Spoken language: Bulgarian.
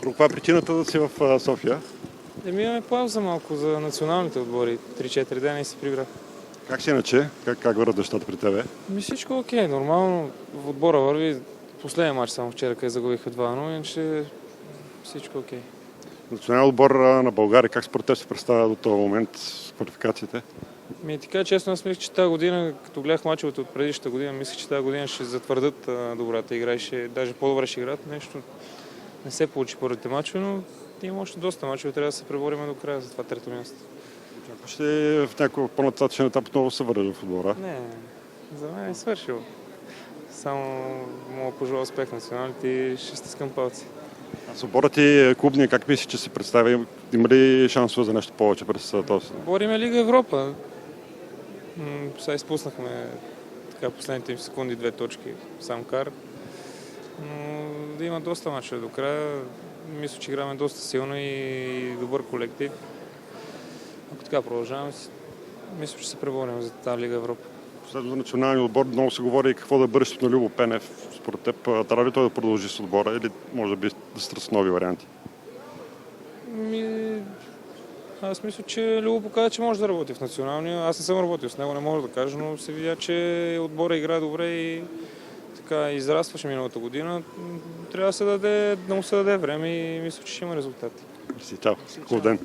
Каква е причината да си в София? Имаме пауза малко за националните отбори. 3-4 дена и се прибрах. Как си иначе? Как върват нещата при тебе? Всичко е окей, нормално. В отбора върви. Последния матч само вчера, къде загубиха 2-0, иначе всичко е окей. Национален отбор на България, как според теб се представя до този момент с квалификациите? Така честно, аз мислех, че тази година, като гледах мачовете от предишната година, мислех, че тази година ще затвърдат добрата игра и даже по-добре ще играят. Нещо не се получи първите мачове, но има още доста мачове, трябва да се преборим до края за това трето място. Очакваш ли в някакъв по-нататъчен етап отново се върнеш в отбора? Не, за мен е свършил. Само мога пожелая успех националите и ще стискам палци. А с отбора ти клубния, как мислиш, че се представя? Има ли шансове за нещо повече през този? Бориме Лига Европа. Сега изпуснахме така последните им секунди 2 точки сам кар. Но да има доста мачове до края. Мисля, че играме доста силно и добър колектив. Ако така продължаваме, мисля, че се преборим за тази Лига Европа. Последно за националния отбор много се говори какво да е бъдещето на Любо Пенев. Според теб трябва ли той да продължи с отбора или може би да се търсят нови варианти? Аз мисля, че Любо показа, че може да работи в националния. Аз не съм работил с него, не мога да кажа, но се видя, че отбора играе добре и така израстваше миналата година. Трябва да му се даде време и мисля, че ще има резултати. Чао. Хубав ден.